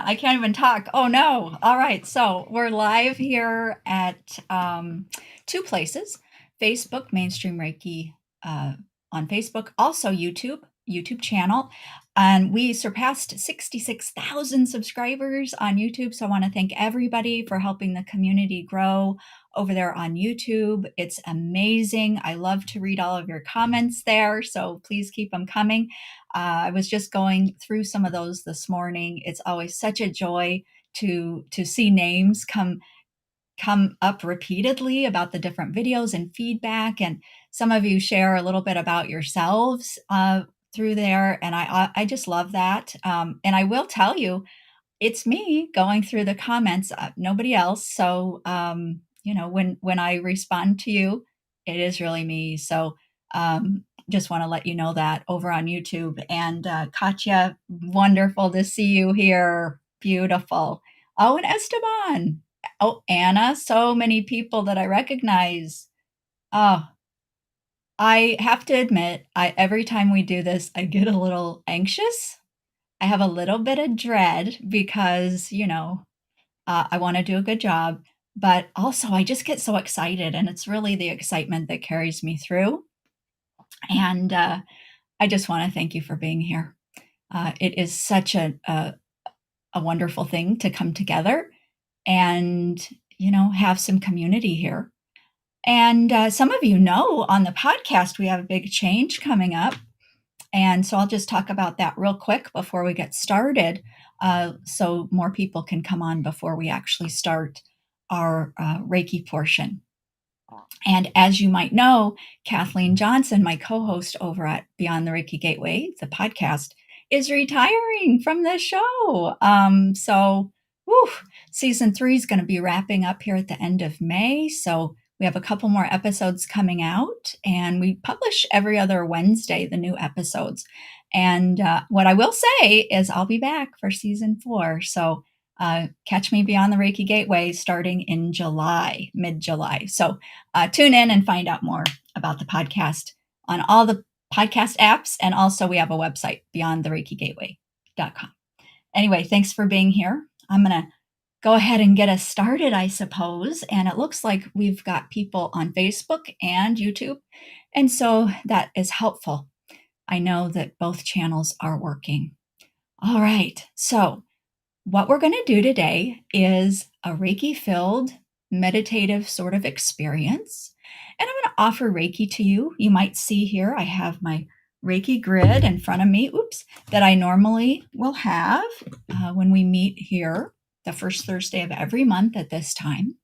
I can't even talk. Oh no. All right. So we're live here at two places: Facebook, Mainstream Reiki on Facebook, also YouTube channel. And we surpassed 66,000 subscribers on YouTube. So I want to thank everybody for helping the community grow over there on YouTube. It's amazing. I love to read all of your comments there. So please keep them coming. I was just going through some of those this morning. It's always such a joy to see names come up repeatedly about the different videos and feedback, and some of you share a little bit about yourselves through there, and I just love that. And I will tell you, it's me going through the comments, nobody else. So when I respond to you, it is really me. So just want to let you know that over on YouTube. And Katya, wonderful to see you here. Beautiful. Oh, and Esteban. Oh, Anna, so many people that I recognize. Oh, I have to admit, every time we do this, I get a little anxious. I have a little bit of dread because, I want to do a good job, but also I just get so excited, and it's really the excitement that carries me through. And I just want to thank you for being here. It is such a wonderful thing to come together and, have some community here. And some of you know on the podcast, we have a big change coming up. And so I'll just talk about that real quick before we get started, so more people can come on before we actually start our Reiki portion. And as you might know, Kathleen Johnson, my co-host over at Beyond the Reiki Gateway, the podcast, is retiring from the show. Season 3 is going to be wrapping up here at the end of May. So we have a couple more episodes coming out, and we publish every other Wednesday, the new episodes. And what I will say is I'll be back for season 4. So catch me Beyond the Reiki Gateway starting in July, mid-July. So tune in and find out more about the podcast on all the podcast apps. And also we have a website, beyondthereikigateway.com. Anyway, thanks for being here. I'm going to go ahead and get us started, I suppose. And it looks like we've got people on Facebook and YouTube. And so that is helpful. I know that both channels are working. All right. So what we're going to do today is a Reiki-filled meditative sort of experience. And I'm going to offer Reiki to you. You might see here, I have my Reiki grid in front of me, that I normally will have when we meet here the first Thursday of every month at this time.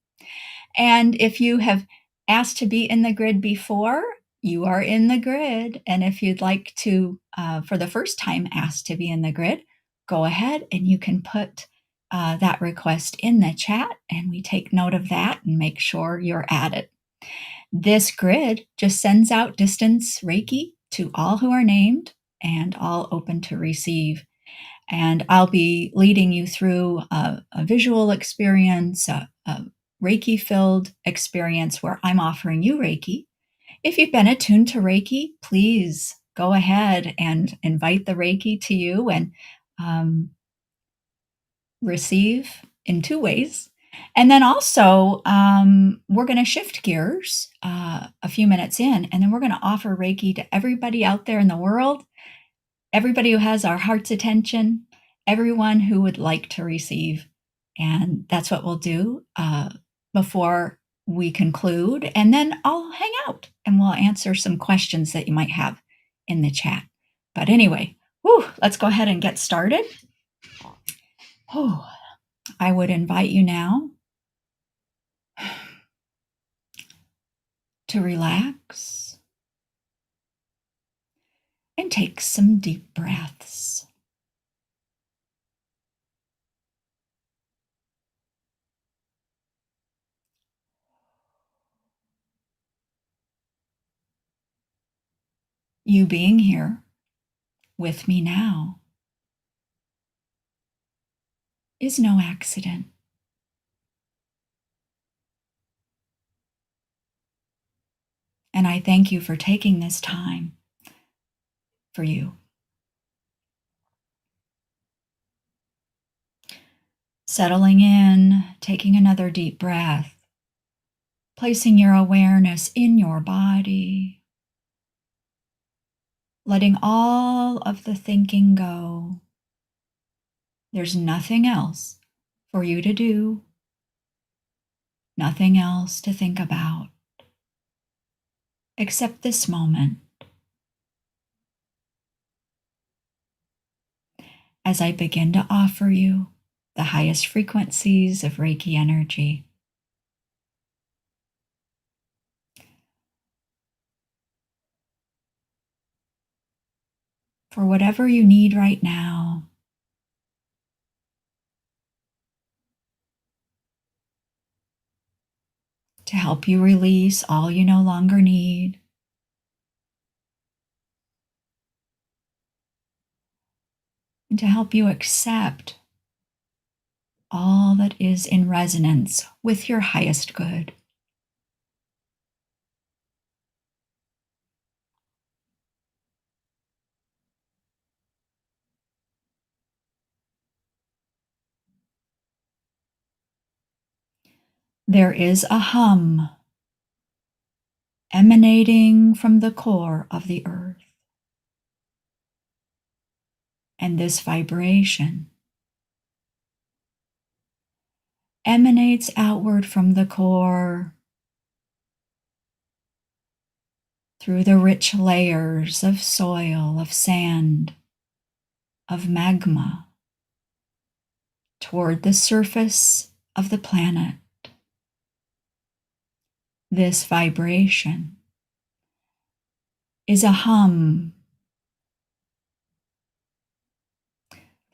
And if you have asked to be in the grid before, you are in the grid. And if you'd like to, for the first time, ask to be in the grid, go ahead and you can put that request in the chat, and we take note of that and make sure you're at it. This grid just sends out distance Reiki to all who are named and all open to receive. And I'll be leading you through a visual experience, a Reiki-filled experience where I'm offering you Reiki. If you've been attuned to Reiki, please go ahead and invite the Reiki to you and receive in 2 ways. And then also, we're going to shift gears a few minutes in, and then we're going to offer Reiki to everybody out there in the world, everybody who has our heart's attention, everyone who would like to receive. And that's what we'll do before we conclude. And then I'll hang out and we'll answer some questions that you might have in the chat. But anyway, let's go ahead and get started. I would invite you now to relax and take some deep breaths. You being here with me now is no accident. And I thank you for taking this time for you. Settling in, taking another deep breath, placing your awareness in your body, letting all of the thinking go. There's nothing else for you to do, nothing else to think about, except this moment. As I begin to offer you the highest frequencies of Reiki energy. For whatever you need right now, to help you release all you no longer need, and to help you accept all that is in resonance with your highest good. There is a hum emanating from the core of the earth. And this vibration emanates outward from the core through the rich layers of soil, of sand, of magma, toward the surface of the planet. This vibration is a hum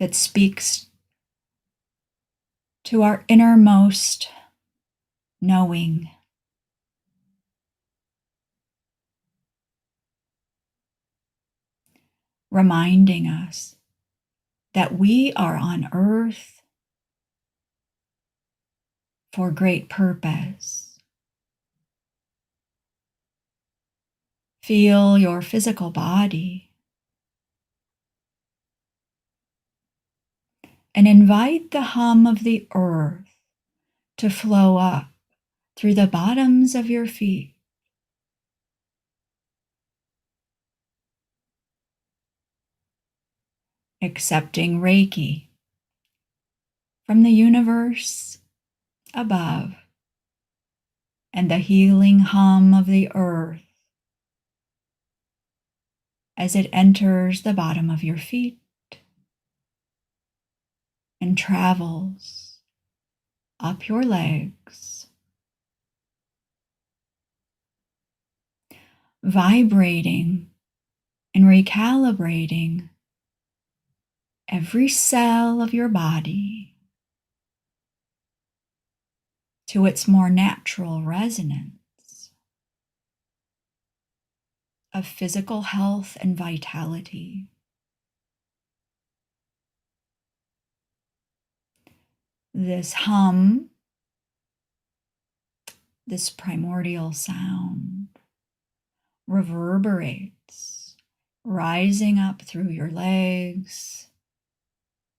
that speaks to our innermost knowing, reminding us that we are on earth for great purpose. Feel your physical body and invite the hum of the earth to flow up through the bottoms of your feet, accepting Reiki from the universe above and the healing hum of the earth as it enters the bottom of your feet and travels up your legs, vibrating and recalibrating every cell of your body to its more natural resonance of physical health and vitality. This hum, this primordial sound, reverberates, rising up through your legs,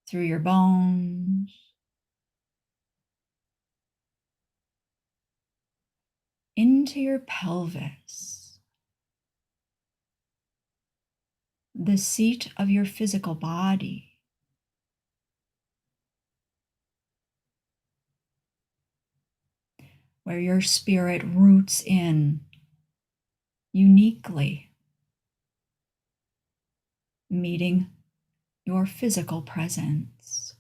through your bones, into your pelvis, the seat of your physical body, where your spirit roots in uniquely, meeting your physical presence.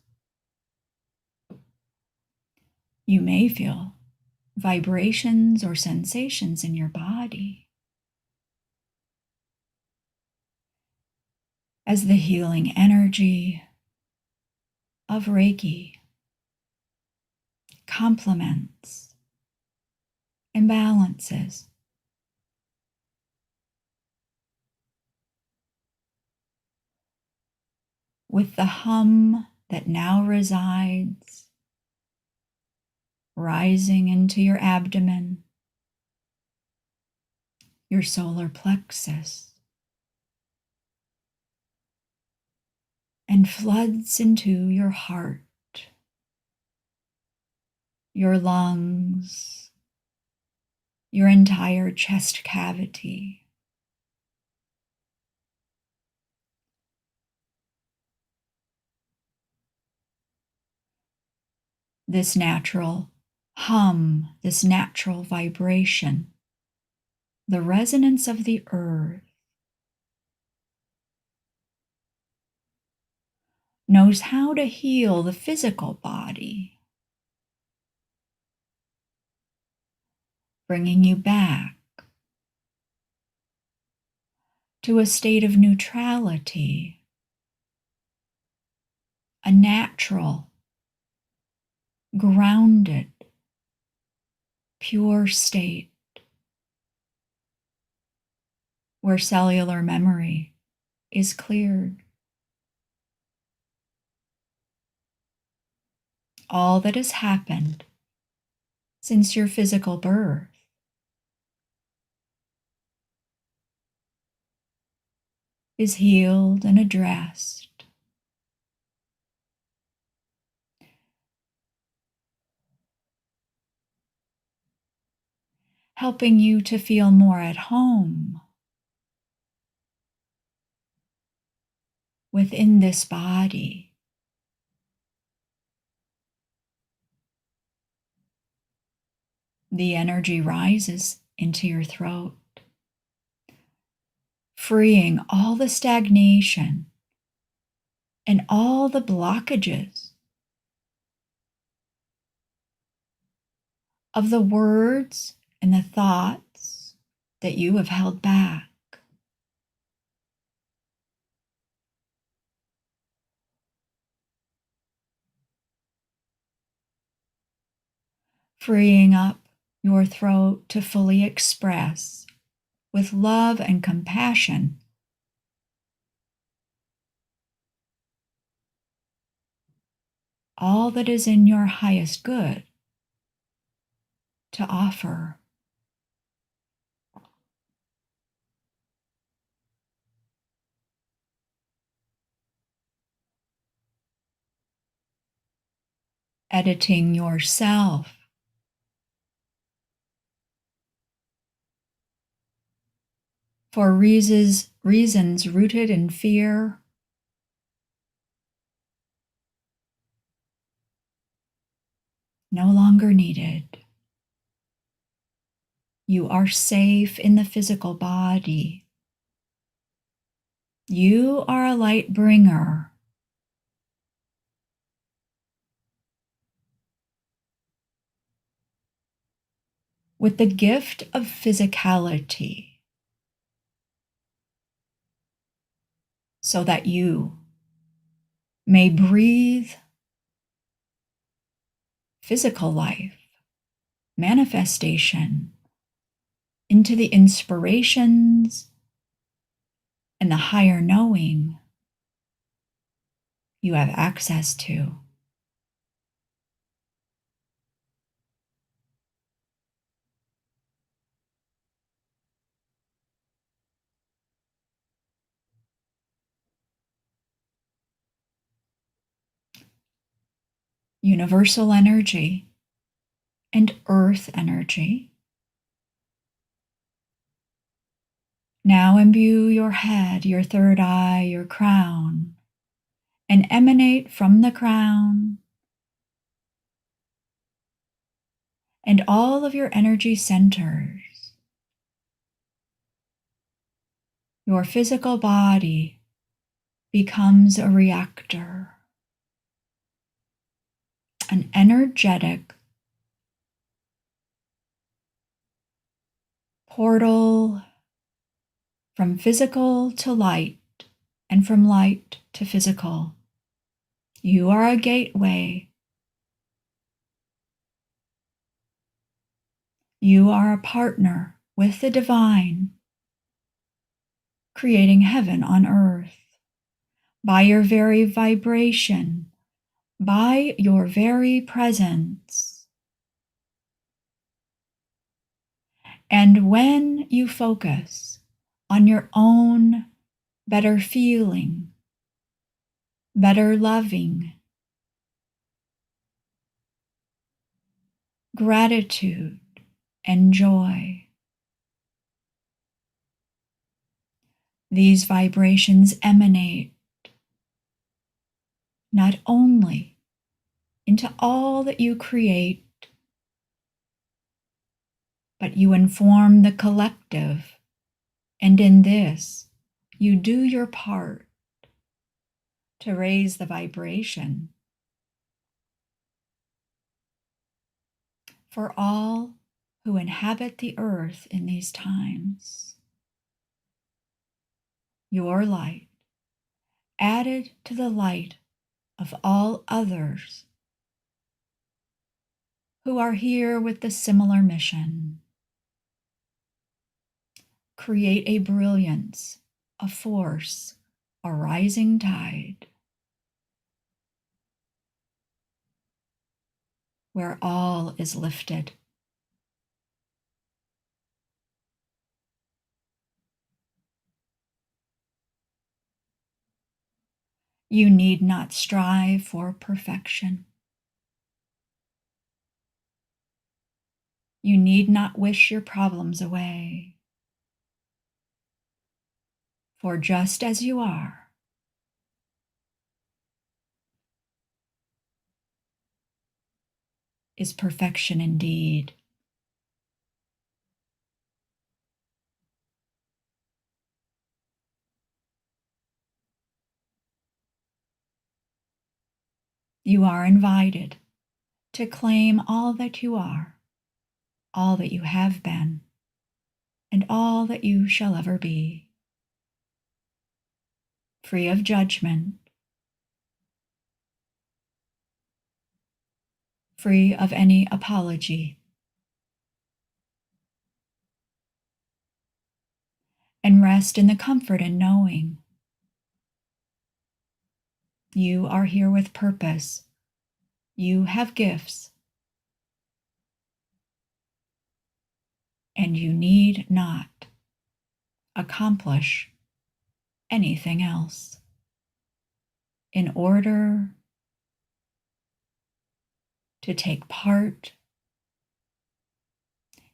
You may feel vibrations or sensations in your body as the healing energy of Reiki complements and balances. With the hum that now resides, rising into your abdomen, your solar plexus, and floods into your heart, your lungs, your entire chest cavity. This natural hum, this natural vibration, the resonance of the earth, knows how to heal the physical body, bringing you back to a state of neutrality, a natural, grounded, pure state where cellular memory is cleared. All that has happened since your physical birth is healed and addressed. Helping you to feel more at home within this body. The energy rises into your throat, freeing all the stagnation and all the blockages of the words and the thoughts that you have held back. Freeing up your throat to fully express with love and compassion all that is in your highest good to offer. Editing yourself for reasons rooted in fear, no longer needed. You are safe in the physical body. You are a light bringer. With the gift of physicality, so that you may breathe physical life, manifestation into the inspirations and the higher knowing you have access to. Universal energy and earth energy now imbue your head, your third eye, your crown, and emanate from the crown and all of your energy centers. Your physical body becomes a reactor, an energetic portal from physical to light and from light to physical. You are a gateway. You are a partner with the divine, creating heaven on earth by your very vibration, by your very presence. And when you focus on your own better feeling, better loving, gratitude, and joy. These vibrations emanate not only into all that you create, but you inform the collective, and in this, you do your part to raise the vibration for all who inhabit the earth in these times. Your light, added to the light of all others who are here with the similar mission. Create a brilliance, a force, a rising tide, where all is lifted. You need not strive for perfection. You need not wish your problems away. For just as you are, is perfection indeed. You are invited to claim all that you are, all that you have been, and all that you shall ever be. Free of judgment, free of any apology, and rest in the comfort in knowing you are here with purpose. You have gifts, and you need not accomplish anything else in order to take part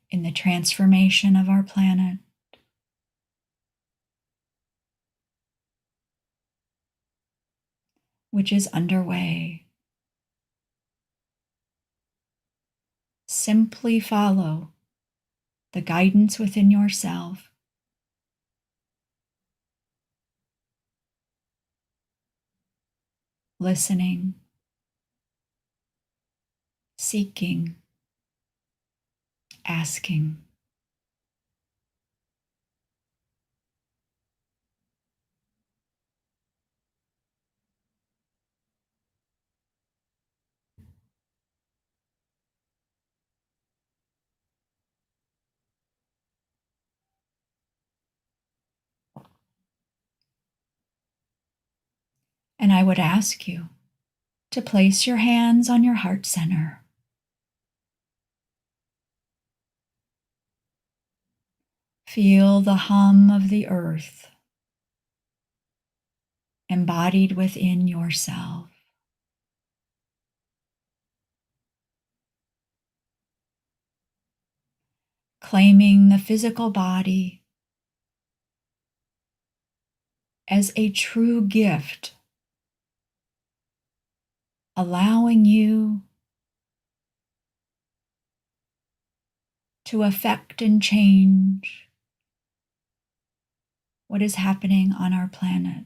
in the transformation of our planet. Which is underway. Simply follow the guidance within yourself. Listening, seeking, asking. And I would ask you to place your hands on your heart center. Feel the hum of the earth embodied within yourself. Claiming the physical body as a true gift, allowing you to affect and change what is happening on our planet.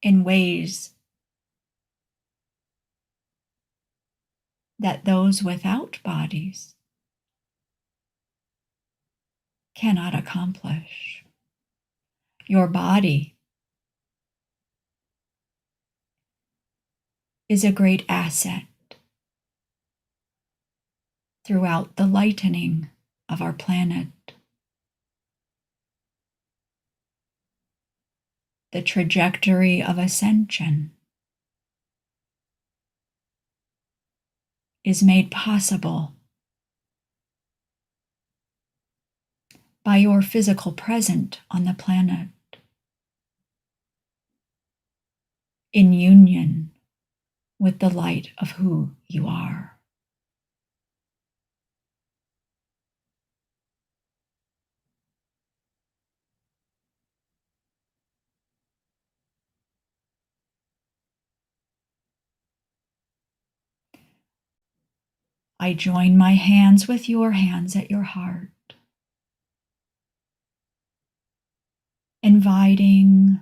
In ways that those without bodies cannot accomplish. Your body is a great asset throughout the lightening of our planet. The trajectory of ascension is made possible by your physical presence on the planet, in union with the light of who you are. I join my hands with your hands at your heart, inviting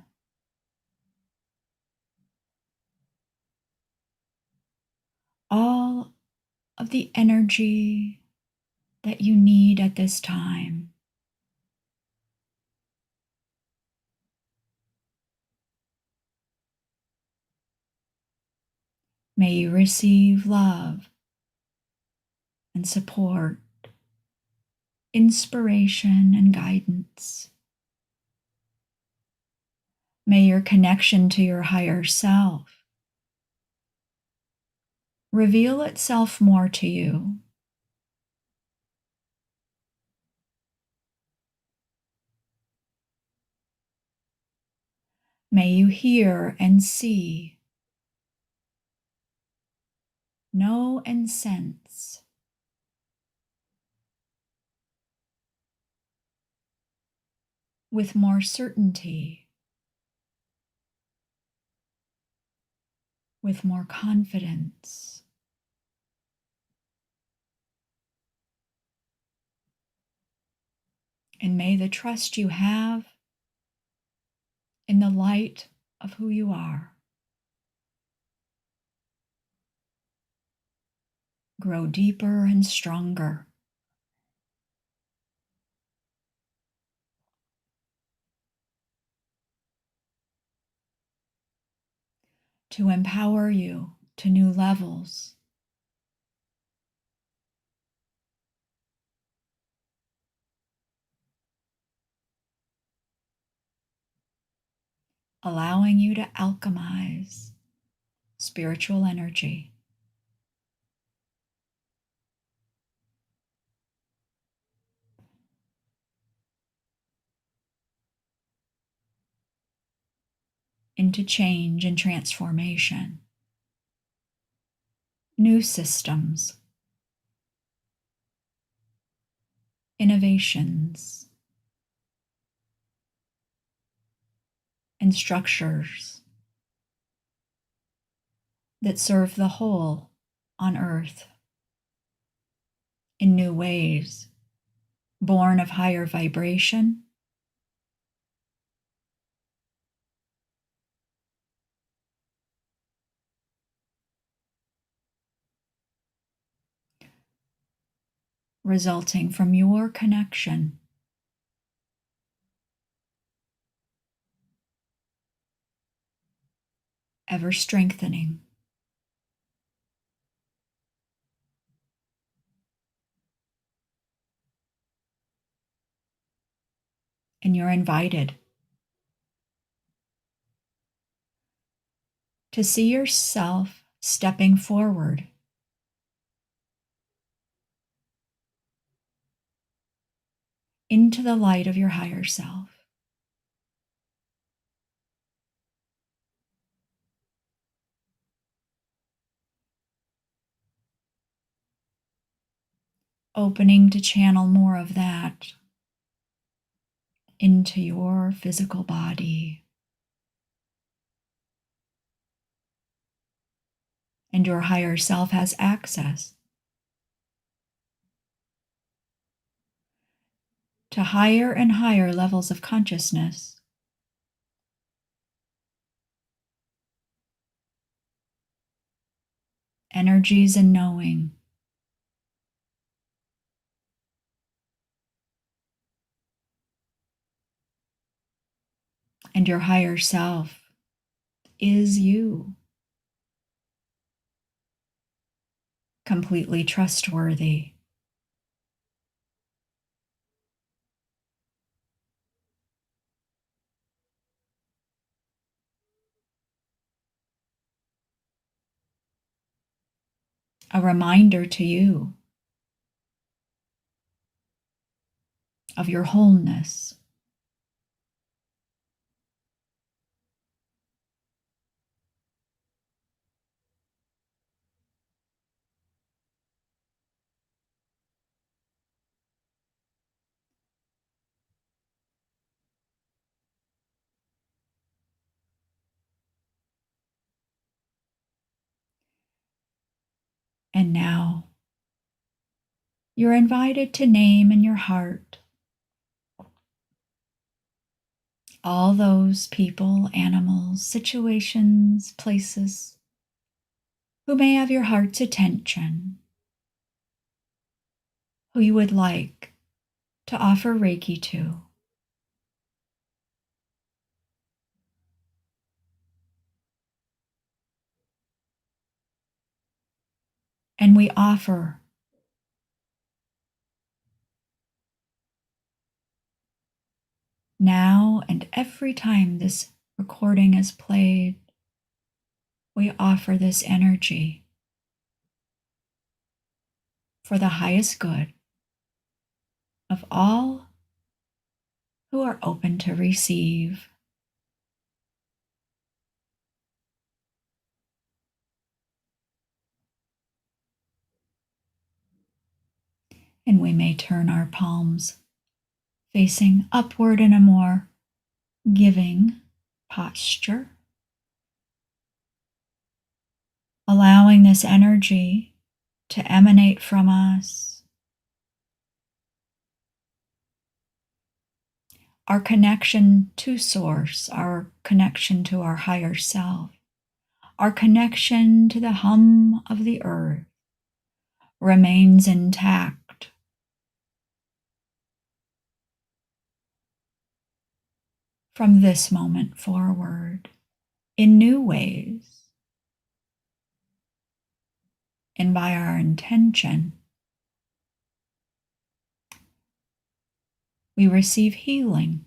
all of the energy that you need at this time. May you receive love and support, inspiration and guidance. May your connection to your higher self reveal itself more to you. May you hear and see, know and sense with more certainty, with more confidence. And may the trust you have in the light of who you are grow deeper and stronger, to empower you to new levels, allowing you to alchemize spiritual energy into change and transformation, new systems, innovations, and structures that serve the whole on earth in new ways, born of higher vibration, resulting from your connection ever strengthening. And you're invited to see yourself stepping forward into the light of your higher self. Opening to channel more of that into your physical body. And your higher self has access to higher and higher levels of consciousness, energies and knowing. And your higher self is you, completely trustworthy, a reminder to you of your wholeness, And now you're invited to name in your heart all those people, animals, situations, places who may have your heart's attention, who you would like to offer Reiki to. And we offer now and every time this recording is played, we offer this energy for the highest good of all who are open to receive. And we may turn our palms facing upward in a more giving posture, allowing this energy to emanate from us. Our connection to Source, our connection to our higher self, our connection to the hum of the earth remains intact. From this moment forward, in new ways, and by our intention, we receive healing.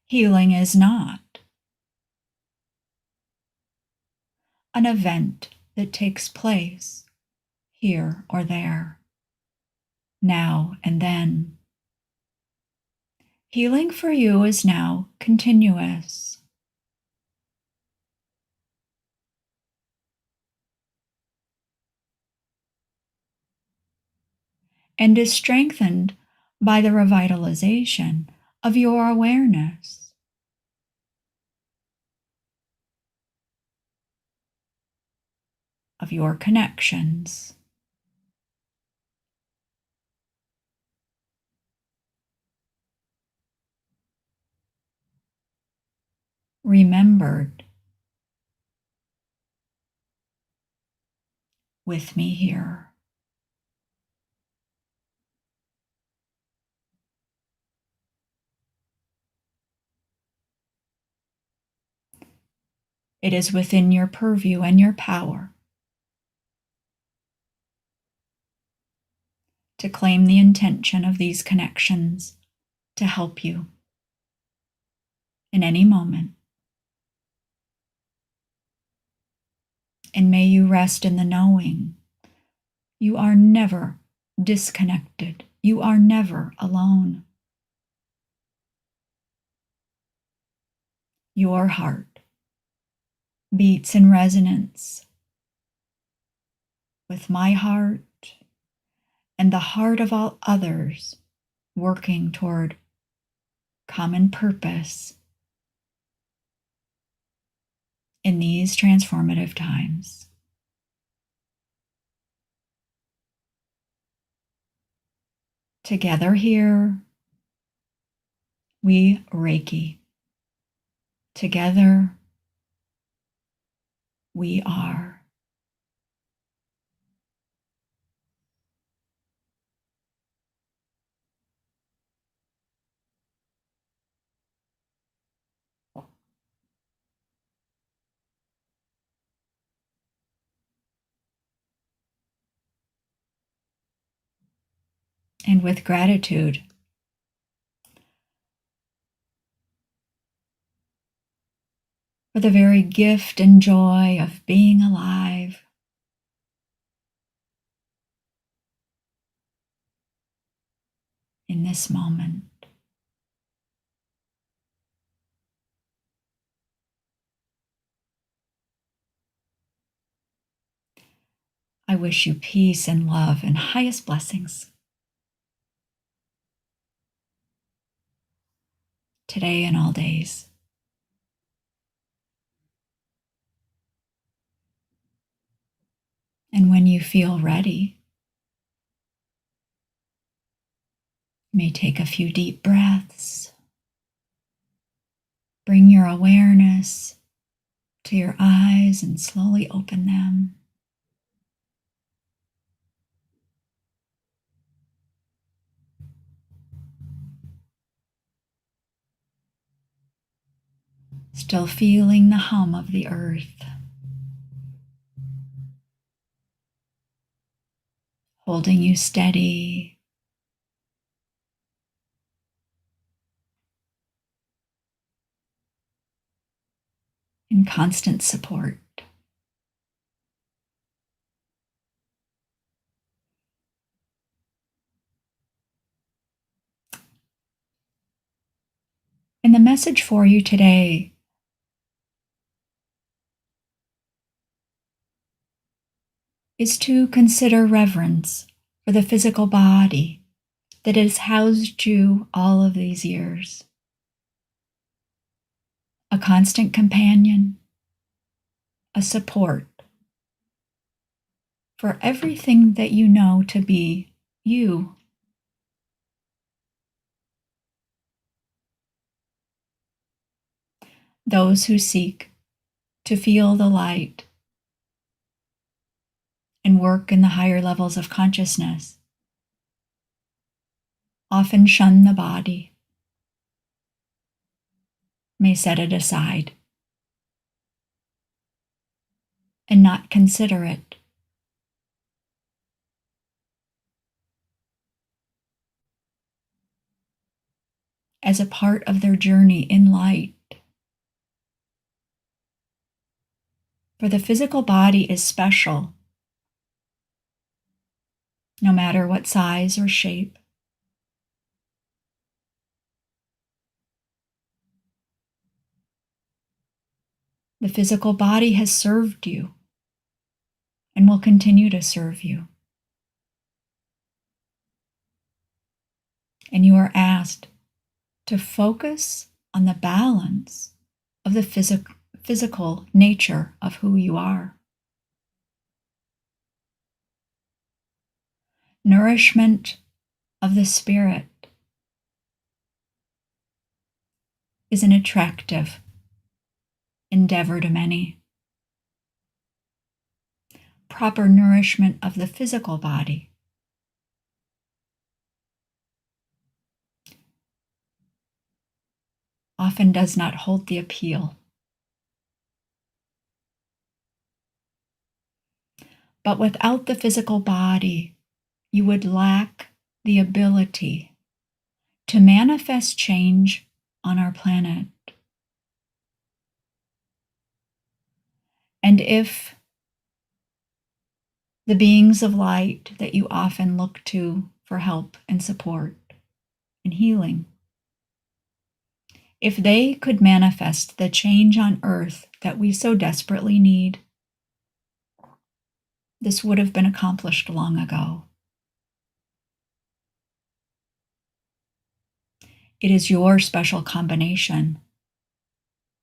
Healing is not an event that takes place here or there, now and then. Healing for you is now continuous. And is strengthened by the revitalization of your awareness. Of your connections. Remembered with me here. It is within your purview and your power to claim the intention of these connections to help you in any moment. And may you rest in the knowing you are never disconnected. You are never alone. Your heart beats in resonance with my heart and the heart of all others working toward common purpose in these transformative times. Together here, we Reiki. Together, we are. And with gratitude, for the very gift and joy of being alive, in this moment. I wish you peace and love and highest blessings today and all days. when you feel ready, you may take a few deep breaths. Bring your awareness to your eyes and slowly open them. Still feeling the hum of the earth, holding you steady, in constant support. And the message for you today is to consider reverence for the physical body that has housed you all of these years. A constant companion, a support for everything that you know to be you. Those who seek to feel the light and work in the higher levels of consciousness often shun the body, may set it aside, and not consider it. As a part of their journey in light. For the physical body is special, no matter what size or shape. The physical body has served you and will continue to serve you. And you are asked to focus on the balance of the physical nature of who you are. Nourishment of the spirit is an attractive endeavor to many. Proper nourishment of the physical body often does not hold the appeal. But without the physical body, you would lack the ability to manifest change on our planet. And if the beings of light that you often look to for help and support and healing, if they could manifest the change on earth that we so desperately need, this would have been accomplished long ago. It is your special combination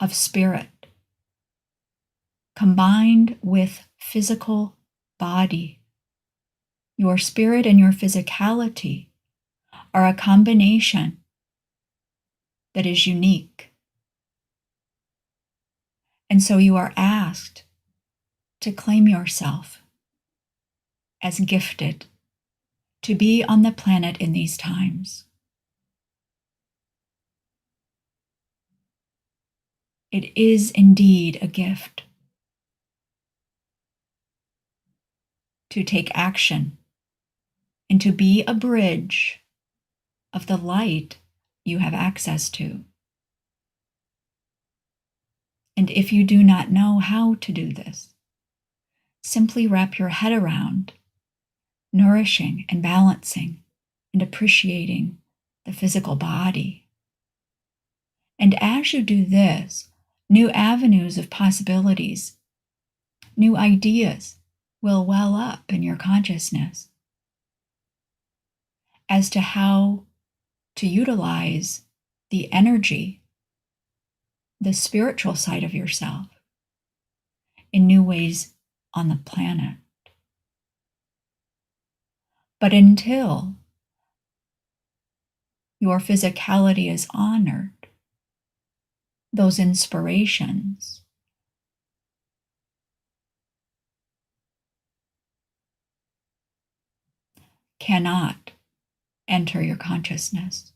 of spirit combined with physical body. Your spirit and your physicality are a combination that is unique. And so you are asked to claim yourself as gifted to be on the planet in these times. It is indeed a gift to take action and to be a bridge of the light you have access to. And if you do not know how to do this, simply wrap your head around nourishing and balancing and appreciating the physical body. And as you do this, new avenues of possibilities, new ideas will well up in your consciousness as to how to utilize the energy, the spiritual side of yourself in new ways on the planet. But until your physicality is honored, those inspirations cannot enter your consciousness.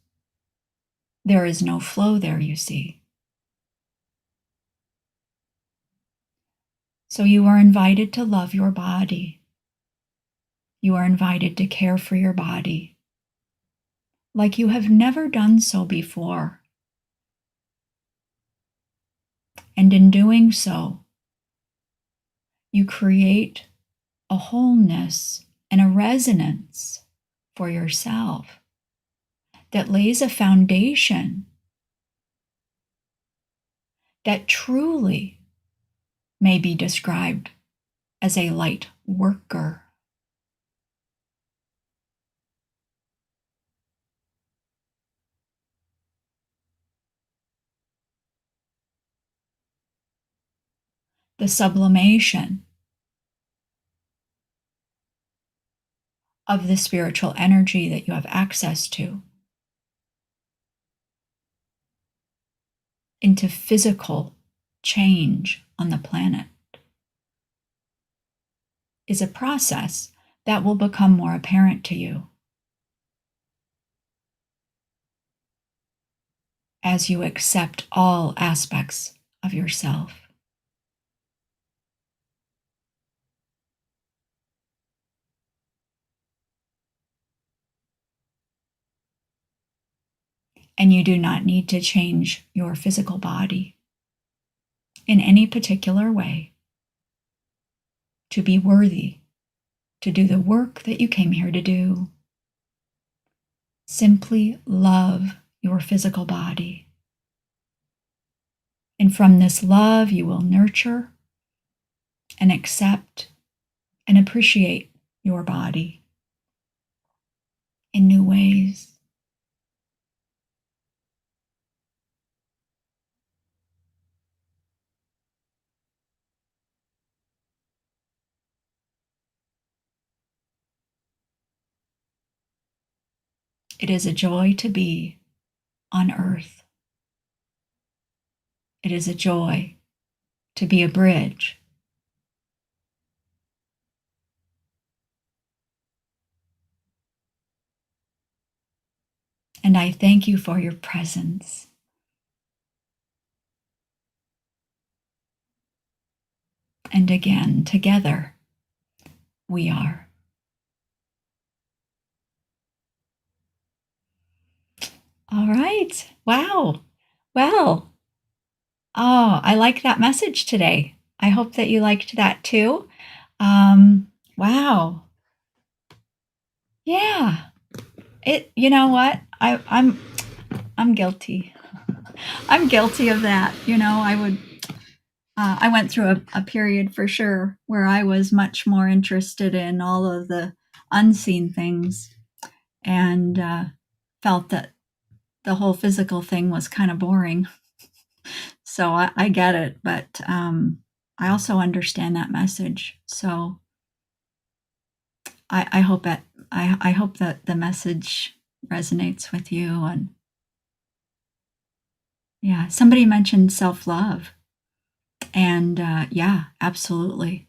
There is no flow there, you see. So you are invited to love your body. You are invited to care for your body like you have never done so before. And in doing so, you create a wholeness and a resonance for yourself that lays a foundation that truly may be described as a light worker. The sublimation of the spiritual energy that you have access to into physical change on the planet is a process that will become more apparent to you as you accept all aspects of yourself. And you do not need to change your physical body in any particular way to be worthy to do the work that you came here to do. Simply love your physical body. And from this love, you will nurture and accept and appreciate your body in new ways. It is a joy to be on earth. It is a joy to be a bridge. And I thank you for your presence. And again, together, we are. All right. Wow. Well, I like that message today. I hope that you liked that too. Wow. Yeah. You know what? I'm guilty. I'm guilty of that. I went through a period for sure where I was much more interested in all of the unseen things and felt that the whole physical thing was kind of boring. So I get it, but I also understand that message. So I hope that I hope that the message resonates with you. And yeah, somebody mentioned self-love, and yeah, absolutely.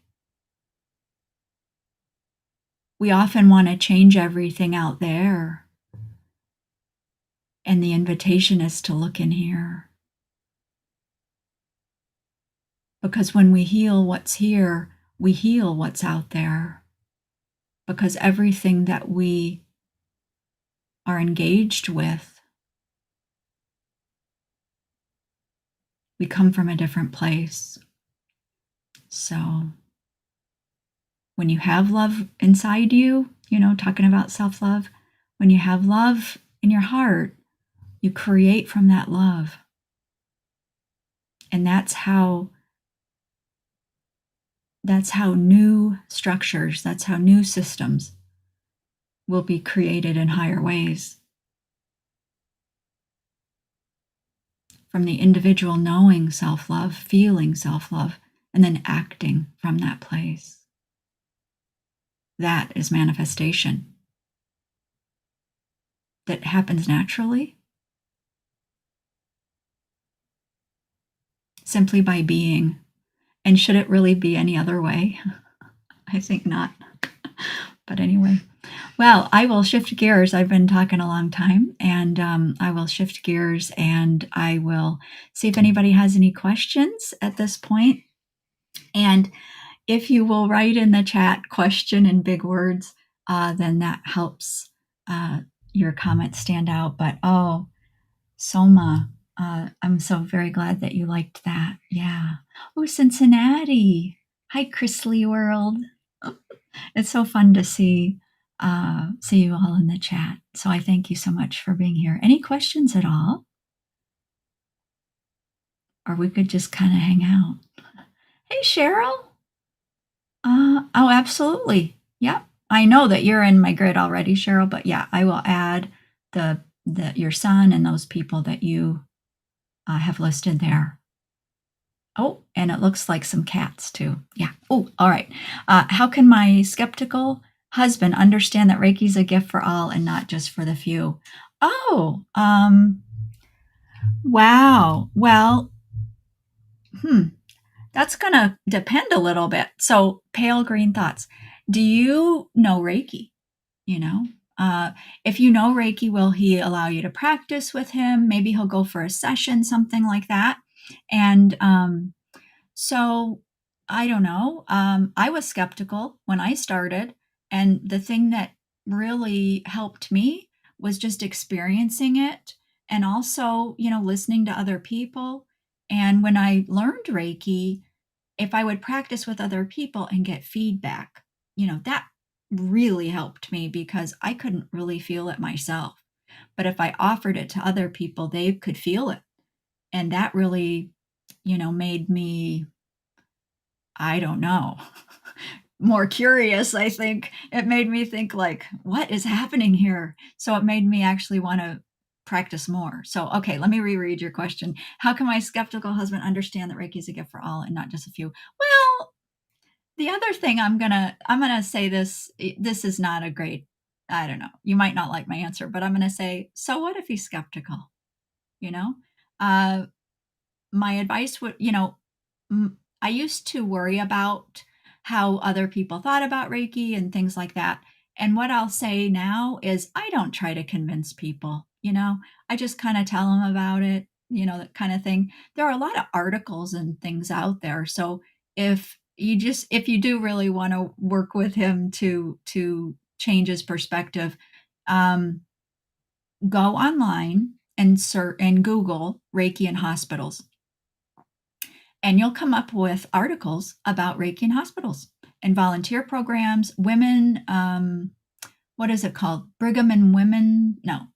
We often want to change everything out there, and the invitation is to look in here. Because when we heal what's here, we heal what's out there. Because everything that we are engaged with, we come from a different place. So when you have love inside you, talking about self-love, when you have love in your heart, you create from that love. And that's how new structures, that's how new systems will be created in higher ways. From the individual knowing self-love, feeling self-love, and then acting from that place. That is manifestation. that happens naturally simply by being. And should it really be any other way? I think not. But anyway, well, I will shift gears. I've been talking a long time, and I will shift gears and I will see if anybody has any questions at this point. And if you will write in the chat question in big words, then that helps your comment stand out. But oh, Soma, I'm so very glad that you liked that. Yeah. Oh, Cincinnati. Hi, Chrisley World. It's so fun to see you all in the chat. So I thank you so much for being here. Any questions at all? Or we could just kind of hang out. Hey, Cheryl. Oh, absolutely. Yep. I know that you're in my grid already, Cheryl, but yeah, I will add your son and those people that you have listed there. Oh, and it looks like some cats too. Yeah. Oh, all right. How can my skeptical husband understand that Reiki is a gift for all and not just for the few? Oh, wow. Well, that's going to depend a little bit. So, pale green thoughts. Do you know Reiki? You know, if you know Reiki, will he allow you to practice with him? Maybe he'll go for a session, something like that. And so I don't know. I was skeptical when I started. And the thing that really helped me was just experiencing it and also, listening to other people. And when I learned Reiki, if I would practice with other people and get feedback, that really helped me because I couldn't really feel it myself. But if I offered it to other people, they could feel it. And that really, made me, I don't know, more curious, I think. It made me think like, what is happening here? So it made me actually want to practice more. So, okay, let me reread your question. How can my skeptical husband understand that Reiki is a gift for all and not just a few? Well, the other thing I'm gonna say this is not a great, I don't know. You might not like my answer, but I'm gonna say, so what if he's skeptical? You know? Uh my advice would, I used to worry about how other people thought about Reiki and things like that. And what I'll say now is I don't try to convince people, I just kind of tell them about it, that kind of thing. There are a lot of articles and things out there. So if you do really want to work with him to change his perspective, um, go online and search and Google Reiki in hospitals, and you'll come up with articles about Reiki in hospitals and volunteer programs, women, what is it called? Brigham and Women? No.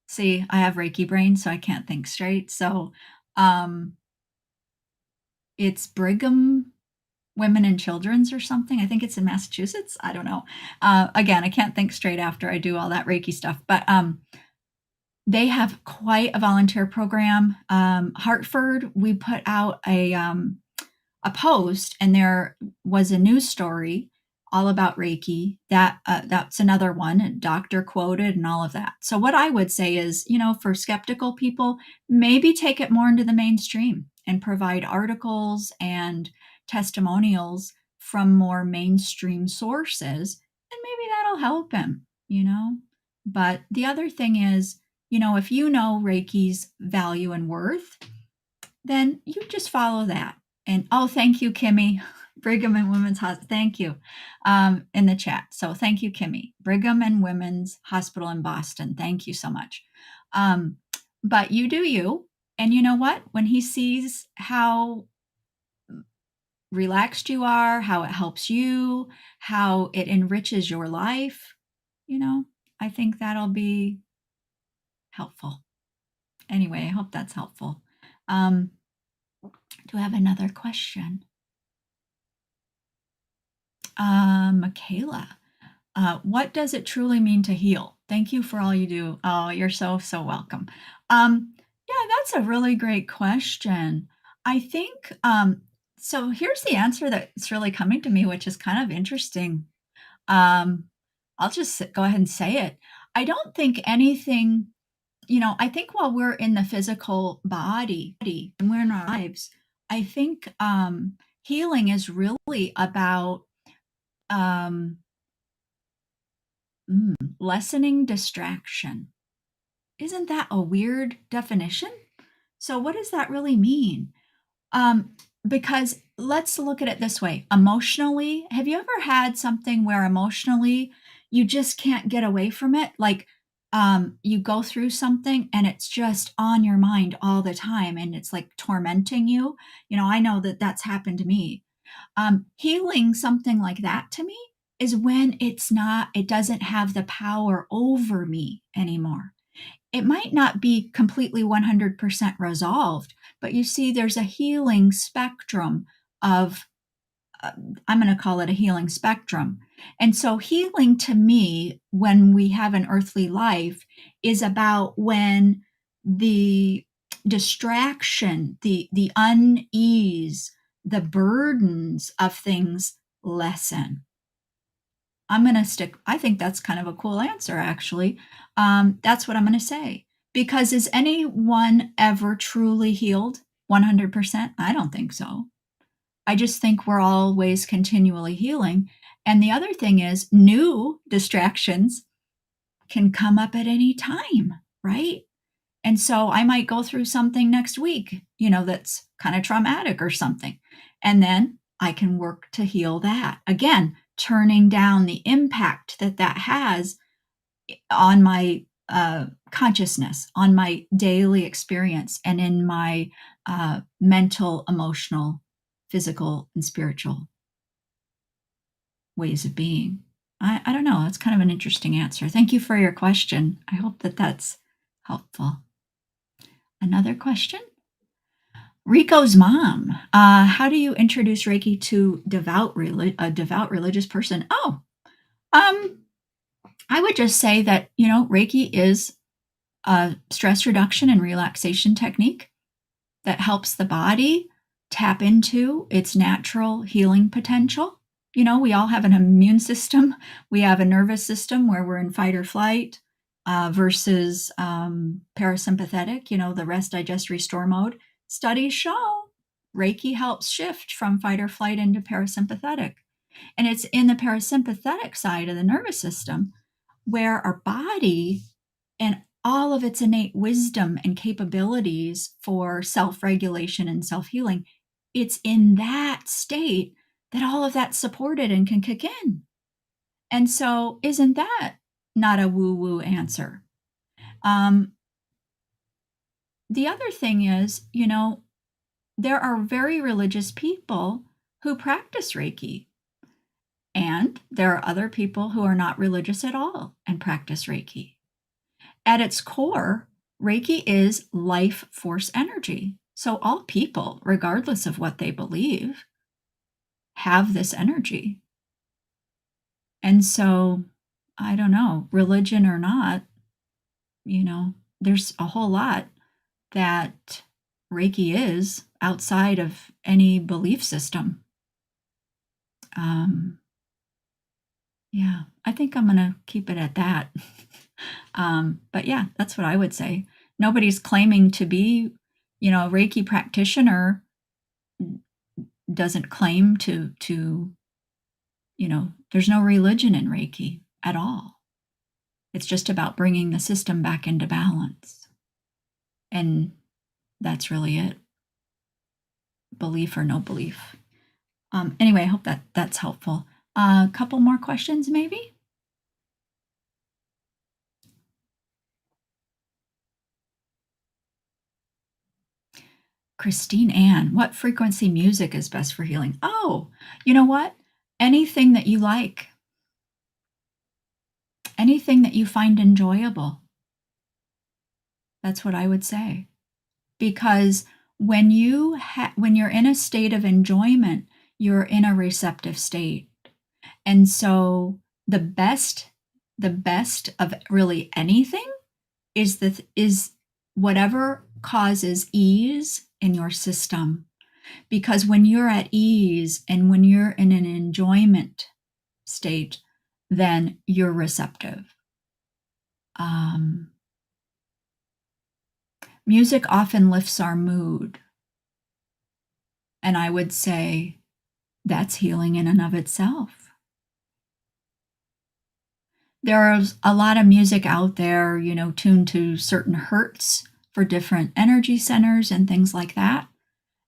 See, I have Reiki brain, so I can't think straight. So um, it's Brigham Women and Children's or something. I think it's in Massachusetts. I don't know. Again, I can't think straight after I do all that Reiki stuff, but they have quite a volunteer program. Hartford, we put out a post, and there was a news story all about Reiki. That's another one, a doctor quoted and all of that. So what I would say is, for skeptical people, maybe take it more into the mainstream and provide articles and testimonials from more mainstream sources, and maybe that'll help him. But the other thing is, if you know Reiki's value and worth, then you just follow that. And oh, thank you, Kimmy. Brigham and Women's Hospital. Thank you in the chat. So thank you, Kimmy. Brigham and Women's Hospital in Boston. Thank you so much. But you do you. And you know what? When he sees how relaxed you are, how it helps you, how it enriches your life, I think that'll be helpful. Anyway, I hope that's helpful. Do I have another question? Michaela, what does it truly mean to heal? Thank you for all you do. Oh, you're so, so welcome. Yeah, that's a really great question. I think, so here's the answer that's really coming to me, which is kind of interesting. I'll just go ahead and say it. I don't think anything, I think while we're in the physical body and we're in our lives, I think healing is really about um, lessening distraction. Isn't that a weird definition? So, what does that really mean? Um, because let's look at it this way. Emotionally, have you ever had something where emotionally you just can't get away from it? Like you go through something and it's just on your mind all the time and it's like tormenting you. I know that that's happened to me. Healing something like that to me is when it doesn't have the power over me anymore. It might not be completely 100% resolved, but you see, there's a healing spectrum of, I'm going to call it a healing spectrum. And so, healing to me, when we have an earthly life, is about when the distraction, the unease, the burdens of things lessen. I think that's kind of a cool answer, actually. That's what I'm going to say. Because is anyone ever truly healed 100%? I don't think so. I just think we're always continually healing. And the other thing is, new distractions can come up at any time, right? And so I might go through something next week, that's kind of traumatic or something. And then I can work to heal that. Again, turning down the impact that has on my consciousness, on my daily experience, and in my mental, emotional, physical, and spiritual ways of being. I don't know. That's kind of an interesting answer. Thank you for your question. I hope that that's helpful. Another question? Rico's mom. How do you introduce Reiki to a devout religious person? Oh, I would just say that, Reiki is a stress reduction and relaxation technique that helps the body tap into its natural healing potential. We all have an immune system. We have a nervous system where we're in fight or flight versus parasympathetic, the rest, digest, restore mode. Studies show Reiki helps shift from fight or flight into parasympathetic. And it's in the parasympathetic side of the nervous system where our body and all of its innate wisdom and capabilities for self-regulation and self-healing, it's in that state that all of that's supported and can kick in. And so, isn't that not a woo-woo answer? The other thing is, there are very religious people who practice Reiki. And there are other people who are not religious at all and practice Reiki. At its core, Reiki is life force energy. So all people, regardless of what they believe, have this energy. And so, I don't know, religion or not, there's a whole lot that Reiki is outside of any belief system. Yeah, I think I'm going to keep it at that. But yeah, that's what I would say. Nobody's claiming to be, a Reiki practitioner doesn't claim to, there's no religion in Reiki at all. It's just about bringing the system back into balance. And that's really it. Belief or no belief. Anyway, I hope that's helpful. A couple more questions, maybe? Christine Ann, what frequency music is best for healing? Oh, you know what? Anything that you like. Anything that you find enjoyable. That's what I would say. Because when you're in a state of enjoyment, you're in a receptive state. And so the best of really anything is whatever causes ease in your system. Because when you're at ease and when you're in an enjoyment state, then you're receptive. Um, Music often lifts our mood. And I would say that's healing in and of itself. There's a lot of music out there, tuned to certain hertz for different energy centers and things like that.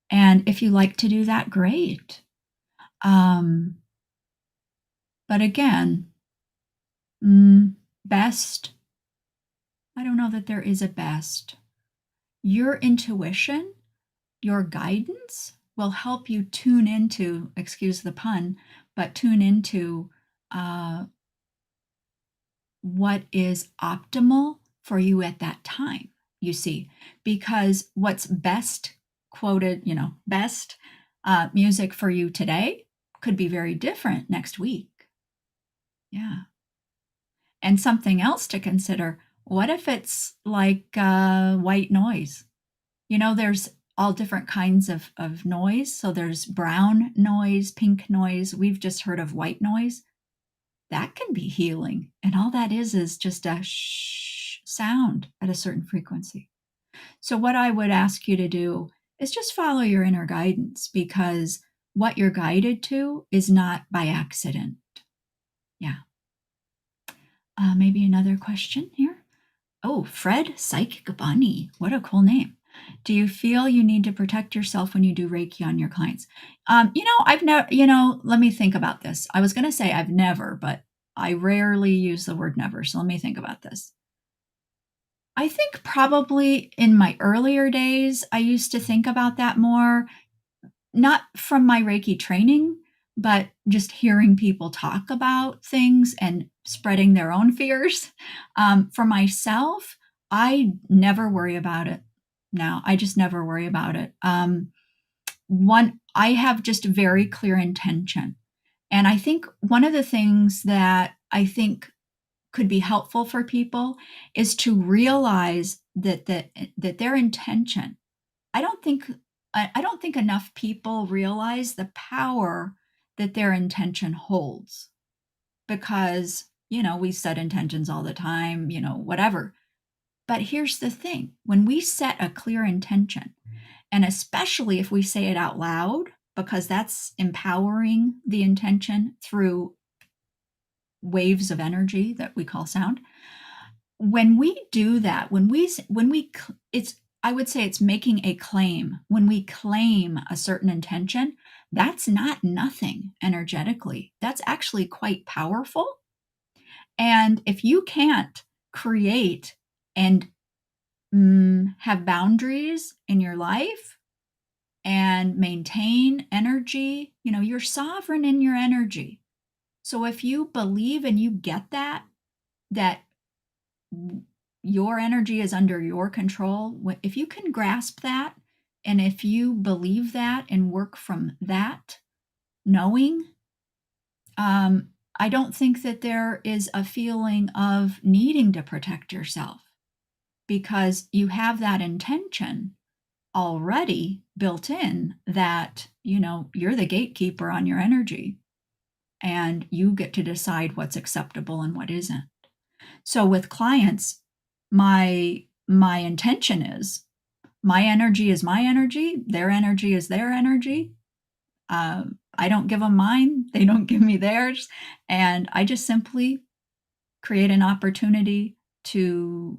And if you like to do that, great. Um, but again, best, I don't know that there is a best. Your intuition, your guidance will help you tune into, excuse the pun, but tune into what is optimal for you at that time, you see, because what's best quoted, best music for you today could be very different next week. Yeah. And something else to consider, what if it's like white noise? There's all different kinds of noise. So there's brown noise, pink noise. We've just heard of white noise. That can be healing. And all that is just a shh sound at a certain frequency. So what I would ask you to do is just follow your inner guidance, because what you're guided to is not by accident. Yeah. Maybe another question here. Oh, Fred Psychic Bunny. What a cool name. Do you feel you need to protect yourself when you do Reiki on your clients? I've never, let me think about this. I was going to say I've never, but I rarely use the word never. So let me think about this. I think probably in my earlier days, I used to think about that more, not from my Reiki training, but just hearing people talk about things and spreading their own fears. For myself, I never worry about it now. I just never worry about it. I have just very clear intention. And I think one of the things that I think could be helpful for people is to realize that their intention. I don't think I don't think enough people realize the power that their intention holds, because, we set intentions all the time, whatever. But here's the thing, when we set a clear intention, and especially if we say it out loud, because that's empowering the intention through waves of energy that we call sound. When we do that, I would say it's making a claim. When we claim a certain intention, that's not nothing energetically. That's actually quite powerful. And if you can't create and have boundaries in your life and maintain energy, you're sovereign in your energy. So if you believe and you get that your energy is under your control, if you can grasp that, and if you believe that and work from that knowing, I don't think that there is a feeling of needing to protect yourself, because you have that intention already built in, that you're the gatekeeper on your energy, and you get to decide what's acceptable and what isn't. So with clients, my intention is, my energy is my energy, their energy is their energy. I don't give them mine, they don't give me theirs, and I just simply create an opportunity for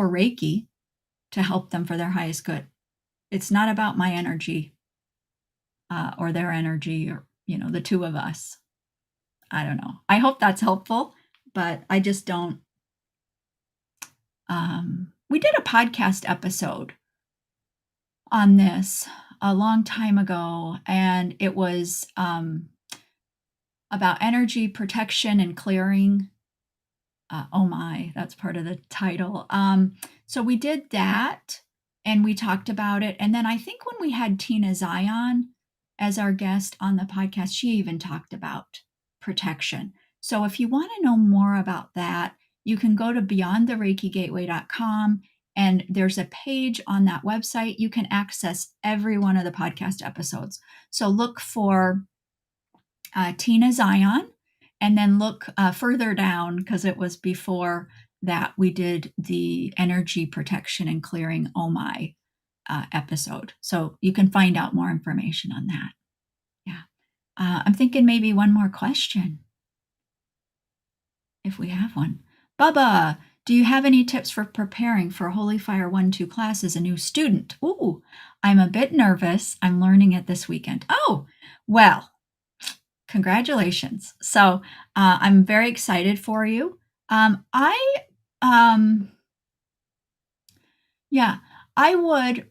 Reiki to help them for their highest good. It's not about my energy or their energy, or the two of us. I don't know. I hope that's helpful, but I just don't. We did a podcast episode on this a long time ago, and it was about energy protection and clearing. Oh my, that's part of the title. So we did that, and we talked about it. And then I think when we had Tina Zion as our guest on the podcast, she even talked about protection. So if you want to know more about that, you can go to beyondthereikigateway.com, and there's a page on that website. You can access every one of the podcast episodes. So look for Tina Zion, and then look further down, because it was before that we did the energy protection and clearing Oh My episode. So you can find out more information on that. Yeah. I'm thinking maybe one more question, if we have one. Bubba, do you have any tips for preparing for Holy Fire 1-2 class as a new student? Ooh, I'm a bit nervous. I'm learning it this weekend. Oh, well, congratulations. So I'm very excited for you. Yeah, I would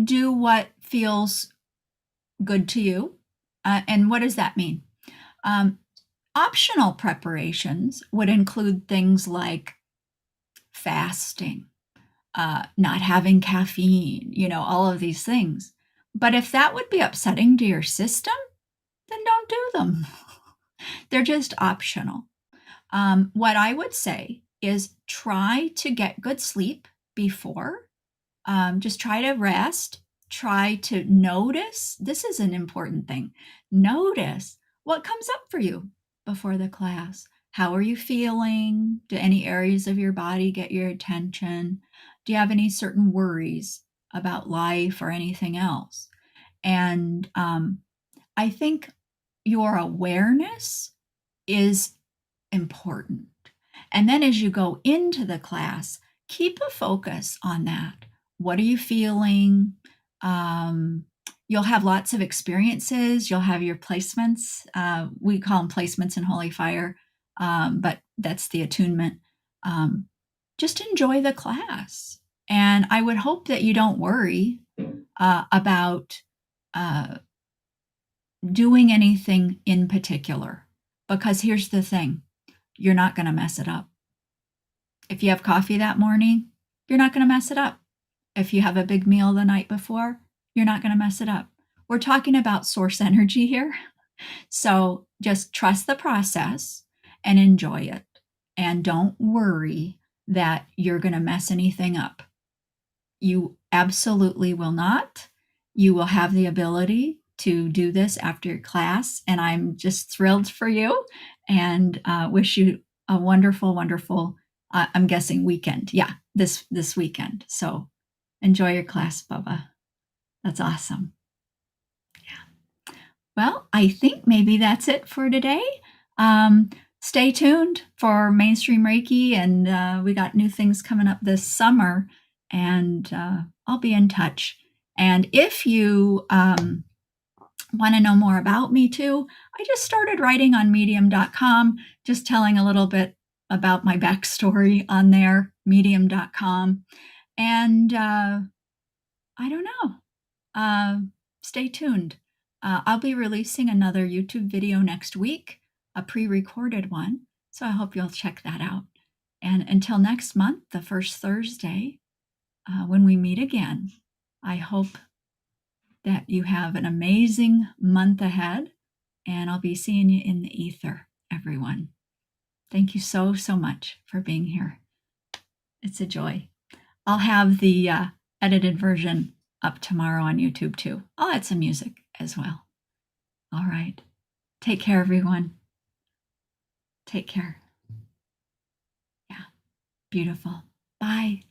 do what feels good to you. And what does that mean? Um, Optional preparations would include things like fasting, not having caffeine, all of these things. But if that would be upsetting to your system, then don't do them. They're just optional. What I would say is try to get good sleep before. Just try to rest. Try to notice. This is an important thing. Notice what comes up for you before the class. How are you feeling? Do any areas of your body get your attention? Do you have any certain worries about life or anything else? And I think your awareness is important. And then as you go into the class, keep a focus on that. What are you feeling? You'll have lots of experiences. You'll have your placements. We call them placements in Holy Fire, but that's the attunement. Just enjoy the class. And I would hope that you don't worry about doing anything in particular, because here's the thing, you're not going to mess it up. If you have coffee that morning, you're not going to mess it up. If you have a big meal the night before, you're not going to mess it up. We're talking about source energy here. So just trust the process and enjoy it. And don't worry that you're going to mess anything up. You absolutely will not. You will have the ability to do this after your class. And I'm just thrilled for you and wish you a wonderful, wonderful, I'm guessing weekend. Yeah, this weekend. So enjoy your class, Bubba. That's awesome. Yeah. Well, I think maybe that's it for today. Stay tuned for Mainstream Reiki, and we got new things coming up this summer, and I'll be in touch. And if you want to know more about me too, I just started writing on medium.com, just telling a little bit about my backstory on there, medium.com. And I don't know. Stay tuned. I'll be releasing another YouTube video next week, a pre-recorded one. So I hope you'll check that out. And until next month, the first Thursday, when we meet again, I hope that you have an amazing month ahead. And I'll be seeing you in the ether, everyone. Thank you so, so much for being here. It's a joy. I'll have the edited version up tomorrow on YouTube too. I'll add some music as well. All right. Take care, everyone. Take care. Yeah. Beautiful. Bye.